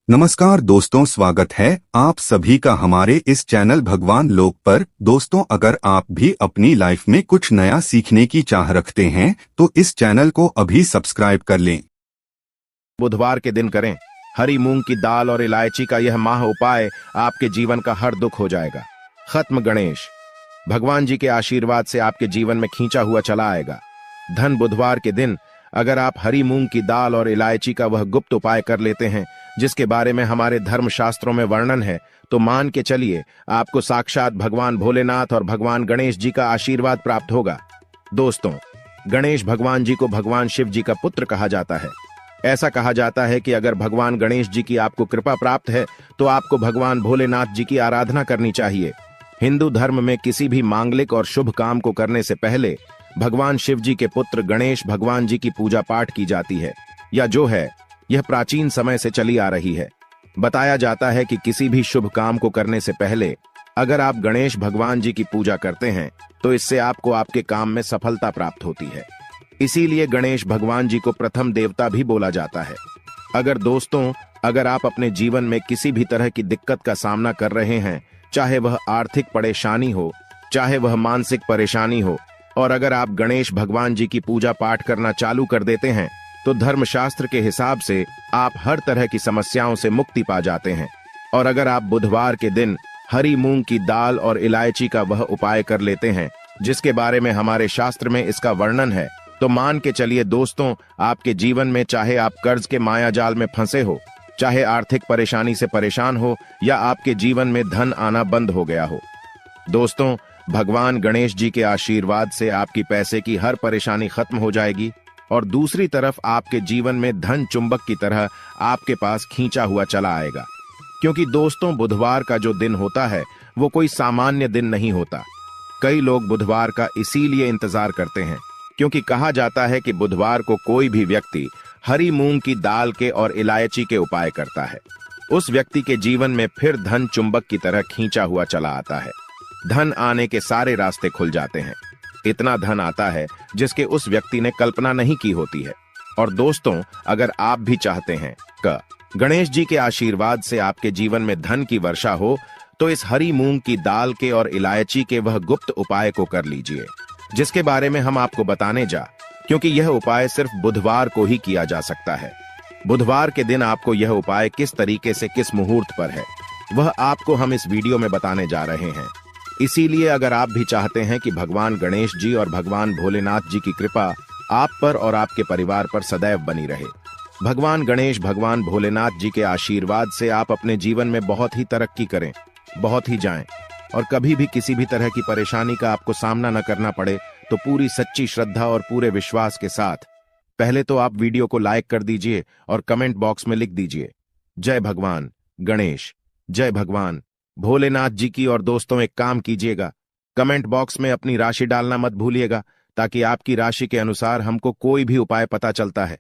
नमस्कार दोस्तों, स्वागत है आप सभी का हमारे इस चैनल भगवान लोक पर। दोस्तों, अगर आप भी अपनी लाइफ में कुछ नया सीखने की चाह रखते हैं तो इस चैनल को अभी सब्सक्राइब कर लें। बुधवार के दिन करें हरी मूंग की दाल और इलायची का यह माह उपाय, आपके जीवन का हर दुख हो जाएगा खत्म। गणेश भगवान जी के आशीर्वाद से आपके जीवन में खींचा हुआ चला आएगा धन। बुधवार के दिन अगर आप हरी मूंग की दाल और इलायची का वह गुप्त उपाय कर लेते हैं जिसके बारे में हमारे धर्म शास्त्रों में वर्णन है, तो मान के चलिए आपको साक्षात भगवान भोलेनाथ और भगवान गणेश जी का आशीर्वाद प्राप्त होगा। दोस्तों, गणेश भगवान जी को भगवान शिव जी का पुत्र कहा जाता है। ऐसा कहा जाता है कि अगर भगवान गणेश जी की आपको कृपा प्राप्त है तो आपको भगवान भोलेनाथ जी की आराधना करनी चाहिए। हिंदू धर्म में किसी भी मांगलिक और शुभ काम को करने से पहले भगवान शिव जी के पुत्र गणेश भगवान जी की पूजा पाठ की जाती है, या जो है यह प्राचीन समय से चली आ रही है। बताया जाता है कि किसी भी शुभ काम को करने से पहले अगर आप गणेश भगवान जी की पूजा करते हैं तो इससे आपको आपके काम में सफलता प्राप्त होती है। इसीलिए गणेश भगवान जी को प्रथम देवता भी बोला जाता है। अगर आप अपने जीवन में किसी भी तरह की दिक्कत का सामना कर रहे हैं, चाहे वह आर्थिक परेशानी हो, चाहे वह मानसिक परेशानी हो, और अगर आप गणेश भगवान जी की पूजा पाठ करना चालू कर देते हैं तो धर्मशास्त्र के हिसाब से आप हर तरह की समस्याओं से मुक्ति पा जाते हैं। और अगर आप बुधवार के दिन हरी मूंग की दाल और इलायची का वह उपाय कर लेते हैं जिसके बारे में हमारे शास्त्र में इसका वर्णन है, तो मान के चलिए दोस्तों, आपके जीवन में चाहे आप कर्ज के माया जाल में फंसे हो, चाहे आर्थिक परेशानी से परेशान हो, या आपके जीवन में धन आना बंद हो गया हो, दोस्तों भगवान गणेश जी के आशीर्वाद से आपकी पैसे की हर परेशानी खत्म हो जाएगी और दूसरी तरफ आपके जीवन में धन चुंबक की तरह आपके पास खींचा हुआ चला आएगा। क्योंकि दोस्तों, बुधवार का जो दिन होता है वो कोई सामान्य दिन नहीं होता। कई लोग बुधवार का इसीलिए इंतजार करते हैं क्योंकि कहा जाता है कि बुधवार को कोई भी व्यक्ति हरी मूंग की दाल के और इलायची के उपाय करता है, उस व्यक्ति के जीवन में फिर धन चुंबक की तरह खींचा हुआ चला आता है। धन आने के सारे रास्ते खुल जाते हैं। इतना धन आता है जिसके उस व्यक्ति ने कल्पना नहीं की होती है। और दोस्तों, अगर आप भी चाहते हैं कि गणेश जी के आशीर्वाद से आपके जीवन में धन की वर्षा हो, तो इस हरी मूंग की दाल के और इलायची के वह गुप्त उपाय को कर लीजिए जिसके बारे में हम आपको बताने क्योंकि यह उपाय सिर्फ बुधवार को ही किया जा सकता है। बुधवार के दिन आपको यह उपाय किस तरीके से किस मुहूर्त पर है वह आपको हम इस वीडियो में बताने जा रहे हैं। इसीलिए अगर आप भी चाहते हैं कि भगवान गणेश जी और भगवान भोलेनाथ जी की कृपा आप पर और आपके परिवार पर सदैव बनी रहे, भगवान गणेश भगवान भोलेनाथ जी के आशीर्वाद से आप अपने जीवन में बहुत ही तरक्की करें, बहुत ही जाएं, और कभी भी किसी भी तरह की परेशानी का आपको सामना न करना पड़े, तो पूरी सच्ची श्रद्धा और पूरे विश्वास के साथ पहले तो आप वीडियो को लाइक कर दीजिए और कमेंट बॉक्स में लिख दीजिए जय भगवान गणेश, जय भगवान भोलेनाथ जी की। और दोस्तों, एक काम कीजिएगा, कमेंट बॉक्स में अपनी राशि डालना मत भूलिएगा, ताकि आपकी राशि के अनुसार हमको कोई भी उपाय पता चलता है।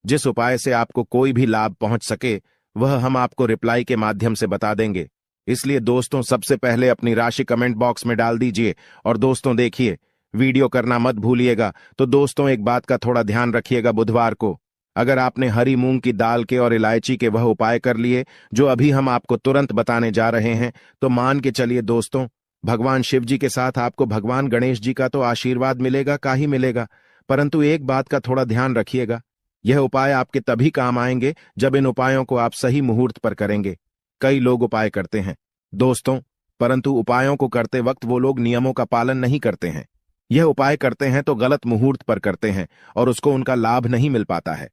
जिस उपाय से आपको कोई भी लाभ पहुंच सके वह हम आपको रिप्लाई के माध्यम से बता देंगे। इसलिए दोस्तों, सबसे पहले अपनी राशि कमेंट बॉक्स में डाल दीजिए। और दोस्तों देखिए, वीडियो करना मत भूलिएगा। तो दोस्तों, एक बात का थोड़ा ध्यान रखिएगा, बुधवार को अगर आपने हरी मूंग की दाल के और इलायची के वह उपाय कर लिए जो अभी हम आपको तुरंत बताने जा रहे हैं, तो मान के चलिए दोस्तों, भगवान शिव जी के साथ आपको भगवान गणेश जी का तो आशीर्वाद मिलेगा का ही मिलेगा। परंतु एक बात का थोड़ा ध्यान रखिएगा, यह उपाय आपके तभी काम आएंगे जब इन उपायों को आप सही मुहूर्त पर करेंगे। कई लोग उपाय करते हैं दोस्तों, परंतु उपायों को करते वक्त वो लोग नियमों का पालन नहीं करते हैं। यह उपाय करते हैं तो गलत मुहूर्त पर करते हैं और उसको उनका लाभ नहीं मिल पाता है।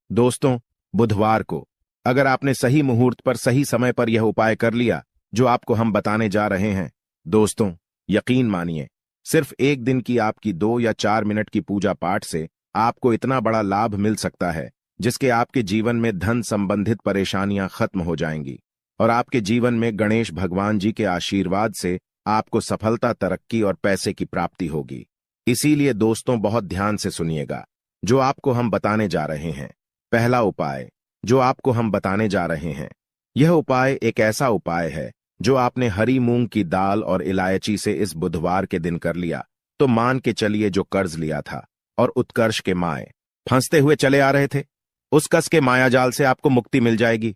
दोस्तों, बुधवार को अगर आपने सही मुहूर्त पर सही समय पर यह उपाय कर लिया जो आपको हम बताने जा रहे हैं, दोस्तों यकीन मानिए, सिर्फ एक दिन की आपकी 2 या 4 मिनट की पूजा पाठ से आपको इतना बड़ा लाभ मिल सकता है जिसके आपके जीवन में धन संबंधित परेशानियां खत्म हो जाएंगी और आपके जीवन में गणेश भगवान जी के आशीर्वाद से आपको सफलता, तरक्की और पैसे की प्राप्ति होगी। इसीलिए दोस्तों, बहुत ध्यान से सुनिएगा जो आपको हम बताने जा रहे हैं। पहला उपाय जो आपको हम बताने जा रहे हैं, यह उपाय एक ऐसा उपाय है जो आपने हरी मूंग की दाल और इलायची से इस बुधवार के दिन कर लिया, तो मान के चलिए जो कर्ज लिया था और उत्कर्ष के माए फंसते हुए चले आ रहे थे, उस कस के मायाजाल से आपको मुक्ति मिल जाएगी।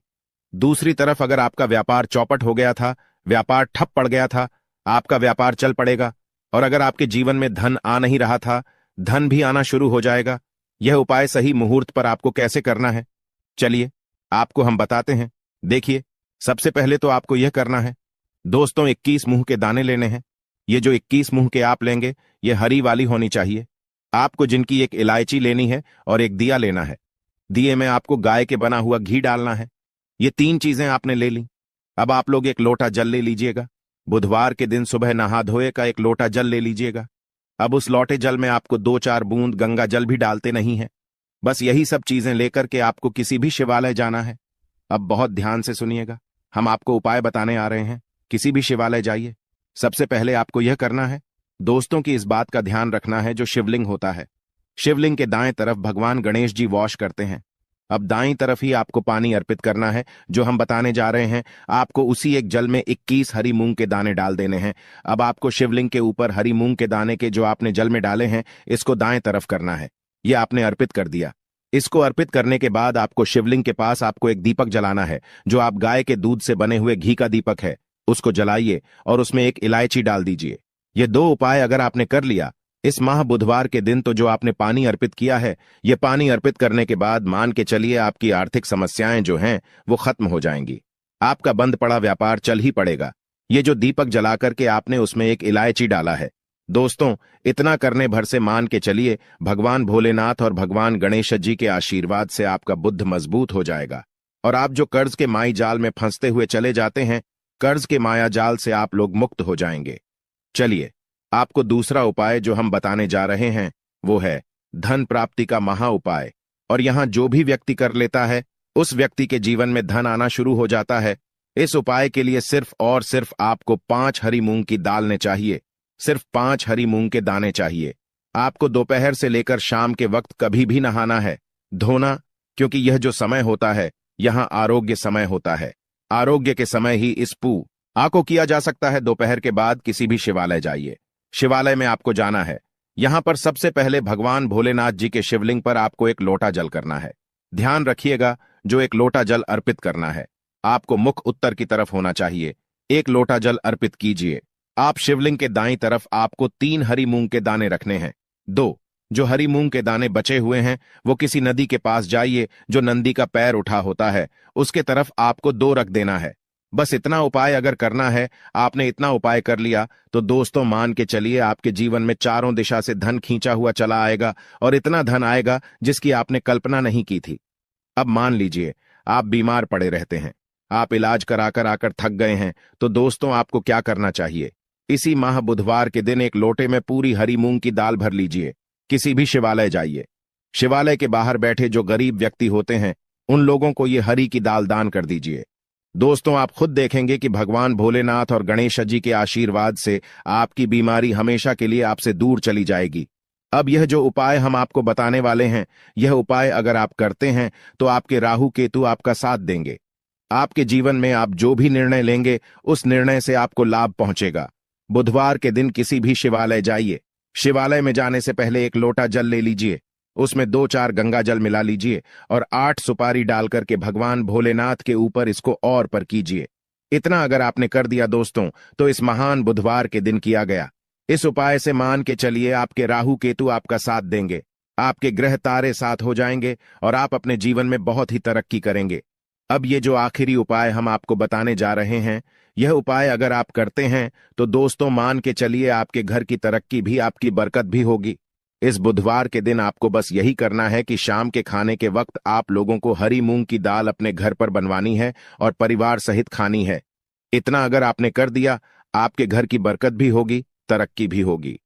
दूसरी तरफ अगर आपका व्यापार चौपट हो गया था, व्यापार ठप पड़ गया था, आपका व्यापार चल पड़ेगा। और अगर आपके जीवन में धन आ नहीं रहा था, धन भी आना शुरू हो जाएगा। यह उपाय सही मुहूर्त पर आपको कैसे करना है, चलिए आपको हम बताते हैं। देखिए, सबसे पहले तो आपको यह करना है दोस्तों, 21 मुंह के दाने लेने हैं। ये जो 21 मुंह के आप लेंगे, ये हरी वाली होनी चाहिए। आपको जिनकी एक इलायची लेनी है और एक दिया लेना है। दिए में आपको गाय के बना हुआ घी डालना है। ये 3 चीजें आपने ले ली। अब आप लोग एक लोटा जल ले लीजिएगा। बुधवार के दिन सुबह नहा धोए का एक लोटा जल ले लीजिएगा। अब उस लोटे जल में आपको 2-4 बूंद गंगा जल भी डालते नहीं है। बस यही सब चीजें लेकर के आपको किसी भी शिवालय जाना है। अब बहुत ध्यान से सुनिएगा, हम आपको उपाय बताने आ रहे हैं। किसी भी शिवालय जाइए। सबसे पहले आपको यह करना है दोस्तों की इस बात का ध्यान रखना है, जो शिवलिंग होता है, शिवलिंग के दाएं तरफ भगवान गणेश जी वॉश करते हैं। अब दाईं तरफ ही आपको पानी अर्पित करना है। जो हम बताने जा रहे हैं, आपको उसी एक जल में 21 हरी मूंग के दाने डाल देने हैं। अब आपको शिवलिंग के ऊपर हरी मूंग के दाने के जो आपने जल में डाले हैं, इसको दाएं तरफ करना है। ये आपने अर्पित कर दिया। इसको अर्पित करने के बाद आपको शिवलिंग के पास आपको एक दीपक जलाना है, जो आप गाय के दूध से बने हुए घी का दीपक है। उसको जलाइए और उसमें एक इलायची डाल दीजिए। ये 2 उपाय अगर आपने कर लिया इस माह बुधवार के दिन, तो जो आपने पानी अर्पित किया है, ये पानी अर्पित करने के बाद मान के चलिए आपकी आर्थिक समस्याएं जो हैं वो खत्म हो जाएंगी। आपका बंद पड़ा व्यापार चल ही पड़ेगा। ये जो दीपक जला करके आपने उसमें एक इलायची डाला है दोस्तों, इतना करने भर से मान के चलिए भगवान भोलेनाथ और भगवान गणेश जी के आशीर्वाद से आपका बुद्ध मजबूत हो जाएगा। और आप जो कर्ज के माई जाल में फंसते हुए चले जाते हैं, कर्ज के माया जाल से आप लोग मुक्त हो जाएंगे। चलिए आपको दूसरा उपाय जो हम बताने जा रहे हैं, वो है धन प्राप्ति का महा उपाय। और यहां जो भी व्यक्ति कर लेता है, उस व्यक्ति के जीवन में धन आना शुरू हो जाता है। इस उपाय के लिए सिर्फ और सिर्फ आपको 5 हरी मूंग की दाल ने चाहिए। सिर्फ 5 हरी मूंग के दाने चाहिए। आपको दोपहर से लेकर शाम के वक्त कभी भी नहाना है, धोना, क्योंकि यह जो समय होता है, यहां आरोग्य समय होता है। आरोग्य के समय ही इस पूजा को किया जा सकता है। दोपहर के बाद किसी भी शिवालय जाइए। शिवालय में आपको जाना है। यहां पर सबसे पहले भगवान भोलेनाथ जी के शिवलिंग पर आपको एक लोटा जल करना है। ध्यान रखिएगा, जो एक लोटा जल अर्पित करना है, आपको मुख उत्तर की तरफ होना चाहिए। एक लोटा जल अर्पित कीजिए। आप शिवलिंग के दाईं तरफ आपको 3 हरी मूंग के दाने रखने हैं। 2 जो हरी मूंग के दाने बचे हुए हैं, वो किसी नदी के पास जाइए, जो नंदी का पैर उठा होता है, उसके तरफ आपको 2 रख देना है। बस इतना उपाय अगर करना है, आपने इतना उपाय कर लिया, तो दोस्तों मान के चलिए आपके जीवन में चारों दिशा से धन खींचा हुआ चला आएगा। और इतना धन आएगा जिसकी आपने कल्पना नहीं की थी। अब मान लीजिए आप बीमार पड़े रहते हैं, आप इलाज कराकर आकर थक गए हैं, तो दोस्तों आपको क्या करना चाहिए, इसी माह बुधवार के दिन एक लोटे में पूरी हरी मूंग की दाल भर लीजिए। किसी भी शिवालय जाइए। शिवालय के बाहर बैठे जो गरीब व्यक्ति होते हैं, उन लोगों को ये हरी की दाल दान कर दीजिए। दोस्तों आप खुद देखेंगे कि भगवान भोलेनाथ और गणेश जी के आशीर्वाद से आपकी बीमारी हमेशा के लिए आपसे दूर चली जाएगी। अब यह जो उपाय हम आपको बताने वाले हैं, यह उपाय अगर आप करते हैं, तो आपके राहु केतु आपका साथ देंगे। आपके जीवन में आप जो भी निर्णय लेंगे, उस निर्णय से आपको लाभ पहुंचेगा। बुधवार के दिन किसी भी शिवालय जाइए। शिवालय में जाने से पहले एक लोटा जल ले लीजिए, उसमें 2-4 गंगा जल मिला लीजिए और 8 सुपारी डाल करके भगवान भोलेनाथ के ऊपर इसको और पर कीजिए। इतना अगर आपने कर दिया दोस्तों, तो इस महान बुधवार के दिन किया गया इस उपाय से मान के चलिए आपके राहु केतु आपका साथ देंगे, आपके ग्रह तारे साथ हो जाएंगे और आप अपने जीवन में बहुत ही तरक्की करेंगे। अब ये जो आखिरी उपाय हम आपको बताने जा रहे हैं, यह उपाय अगर आप करते हैं, तो दोस्तों मान के चलिए आपके घर की तरक्की भी, आपकी बरकत भी होगी। इस बुधवार के दिन आपको बस यही करना है कि शाम के खाने के वक्त आप लोगों को हरी मूंग की दाल अपने घर पर बनवानी है और परिवार सहित खानी है। इतना अगर आपने कर दिया, आपके घर की बरकत भी होगी, तरक्की भी होगी।